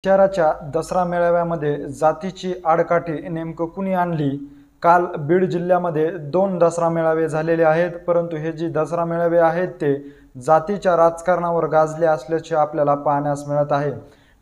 शहराच्या दसरा मेळाव्यामध्ये जातीची आडकाठी नेमकं कुणी आणली? काल बीड जिल्ह्यामध्ये 2 दसरा मेळावे झालेले आहेत, परंतु हे जे दसरा मेळावे आहेत ते जातीच्या राजकारणावर गाजले असल्याचे आपल्याला पाहण्यास मिळत आहे।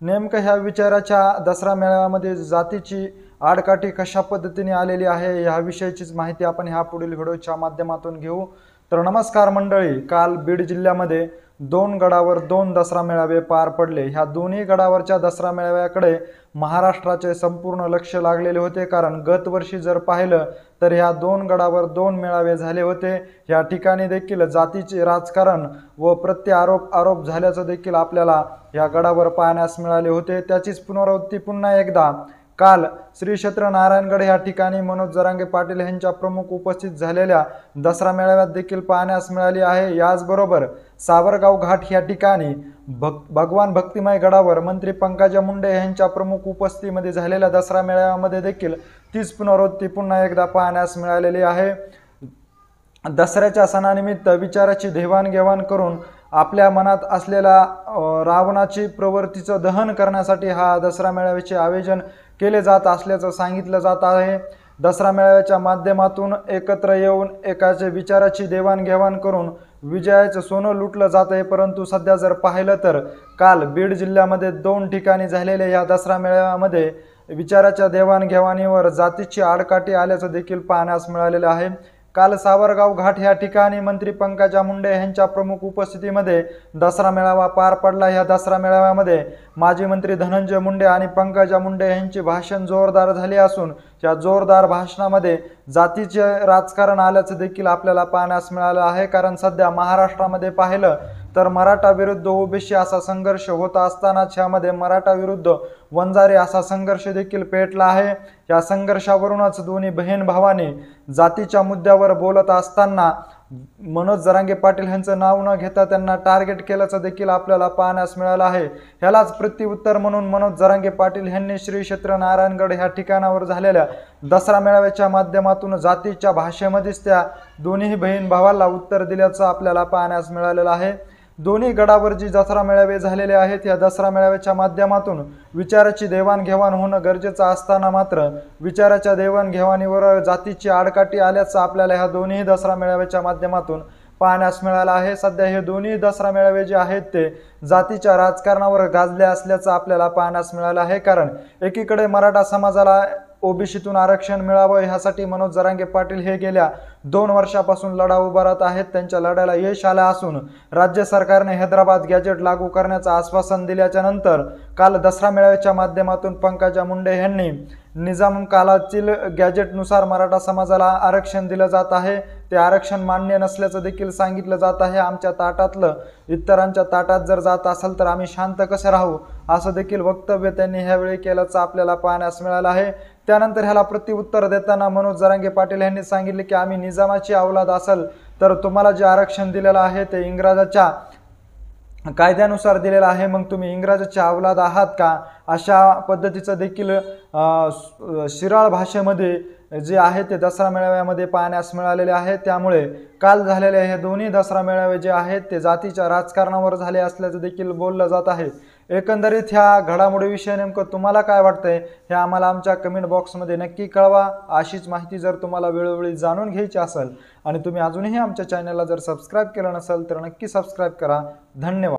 नेमकं ह्या विचाराच्या दसरा मेळाव्यामध्ये जातीची आडकाठी कशा पद्धतीने आलेली आहे ह्याविषयीचीच माहिती आपण ह्या पुढील व्हिडिओच्या माध्यमातून घेऊ। तर नमस्कार मंडळी, काल बीड जिल्ह्यामध्ये 2 गडावर 2 दसरा मेळावे पार पडले। ह्या दोन्ही गडावरच्या दसरा मेळाव्याकडे महाराष्ट्राचे संपूर्ण लक्ष लागलेले होते, कारण गत वर्षी जर पाहिलं तर ह्या 2 गडावर 2 मेळावे झाले होते। ह्या ठिकाणी देखील जातीचे राजकारण व प्रत्यारोप झाल्याचं देखील आपल्याला या गडावर पाहण्यास मिळाले होते। त्याचीच पुनरावृत्ती पुन्हा एकदा काल श्री क्षेत्र नारायणगड या ठिकाणी मनोज जरांगे पाटील यांच्या प्रमुख उपस्थित झालेल्या दसरा मेळाव्यात देखील पाहण्यास मिळाली आहे। याचबरोबर सावरगाव घाट या ठिकाणी भगवान भक्तिमय गडावर मंत्री पंकजा मुंडे यांच्या प्रमुख उपस्थितीमध्ये झालेल्या दसरा मेळाव्यामध्ये देखील तीच पुनरावृत्ती पुन्हा एकदा पाहण्यास मिळालेली आहे। दसऱ्याच्या सणानिमित्त विचाराची देवाणघेवाण करून आपल्या मनात असलेल्या रावणाची प्रवृत्तीचं दहन करण्यासाठी हा दसरा मेळाव्याचे आयोजन केले जात असल्याचं सांगितलं जात आहे। दसरा मेळाव्याच्या माध्यमातून एकत्र येऊन एकाचे विचाराची देवाणघेवाण करून विजयाचं सोनं लुटलं जात आहे। परंतु सध्या जर पाहिलं तर काल बीड जिल्ह्यामध्ये 2 ठिकाणी झालेल्या या दसरा मेळाव्यामध्ये विचाराच्या देवाणघेवाणीवर जातीची आडकाठी आल्याचं देखील पाहण्यास मिळालेलं आहे। काल सावरगाव घाट या ठिकाणी मंत्री पंकजा मुंडे यांच्या प्रमुख उपस्थितीमध्ये दसरा मेळावा पार पडला। या दसरा मेळाव्यामध्ये माजी मंत्री धनंजय मुंडे आणि पंकजा मुंडे यांचे भाषण जोरदार झाले असून या जोरदार भाषणामध्ये जातीचे राजकारण आल्याचं देखील आपल्याला पाहण्यास मिळालं आहे। कारण सध्या महाराष्ट्रामध्ये पाहिलं तर मराठा विरुद्ध ओबीसी असा संघर्ष होत असतानाच यामध्ये मराठा विरुद्ध वंजारी असा संघर्ष देखील पेटला आहे। या संघर्षावरूनच दोन्ही बहीण भावांनी जातीच्या मुद्द्यावर बोलत असताना मनोज जरांगे पाटील यांचं नाव न घेता त्यांना टार्गेट केल्याचं देखील आपल्याला पाहण्यास मिळालं आहे। ह्यालाच प्रत्युत्तर म्हणून मनोज जरांगे पाटील यांनी श्री क्षेत्र नारायणगड ह्या ठिकाणावर झालेल्या दसरा मेळाव्याच्या माध्यमातून जातीच्या भाषेमध्येच त्या दोन्ही बहीण भावाला उत्तर दिल्याचं आपल्याला पाहण्यास मिळालेलं आहे। दोन्ही गडावर जी दसरा मेळावे झालेले आहेत या दसरा मेळाव्याच्या माध्यमातून विचाराची देवाणघेवाण होणं गरजेचं असताना मात्र विचाराच्या देवाणघेवाणीवर जातीची आडकाठी आल्याचं आपल्याला ह्या दोन्ही दसरा मेळाव्याच्या माध्यमातून पाहण्यास मिळालं आहे। सध्या हे दोन्ही दसरा मेळावे जे आहेत ते जातीच्या राजकारणावर गाजले असल्याचं आपल्याला पाहण्यास मिळालं आहे। कारण एकीकडे मराठा समाजाला ओबीसीतून आरक्षण मिळावं ह्यासाठी मनोज जरांगे पाटील हे गेल्या 2 वर्षापासून लढा उभारत आहेत। त्यांच्या लढ्याला यश आलं असून राज्य सरकारने हैदराबाद गॅजेट लागू करण्याचं आश्वासन दिल्याच्या नंतर काल दसरा मेळाव्याच्या माध्यमातून पंकजा मुंडे यांनी निजाम काळातील गॅजेटनुसार मराठा समाजाला आरक्षण दिलं जात आहे, ते आरक्षण मान्य नसल्याचं देखील सांगितलं जात आहे। आमच्या ताटातलं इतरांच्या ताटात जर जात असेल तर आम्ही शांत कसे राहू असं देखील वक्तव्य त्यांनी ह्यावेळी केल्याचं आपल्याला पाहण्यास मिळालं आहे। त्यानंतर ह्याला प्रत्युत्तर देताना मनोज जरांगे पाटील यांनी सांगितले की आम्ही निजामाची औलाद असेल तर तुम्हाला जे आरक्षण दिलेलं आहे ते इंग्रजाच्या कायद्यानुसार दिलेलं आहे, मग तुम्ही इंग्रजाचे औलाद आहात का अशा पद्धतीचं देखील शिराळ भाषेमध्ये जे आहे ते दसरा मेळाव्यामध्ये पाहण्यास मिळालेले आहे। त्यामुळे काल झालेले हे दोन्ही दसरा मेळावे जे आहेत ते जातीच्या राजकारणावर झाले असल्याचं देखील बोललं जात आहे। एकंदरीत ह्या घडामोडीविषयी नेमकं तुम्हाला काय वाटतंय हे आम्हाला आमच्या कमेंट बॉक्समध्ये नक्की कळवा। अशीच माहिती जर तुम्हाला वेळोवेळी जाणून घ्यायची असेल आणि तुम्ही अजूनही आमच्या चॅनलला जर सबस्क्राईब केलं नसेल तर नक्की सबस्क्राईब करा। धन्यवाद।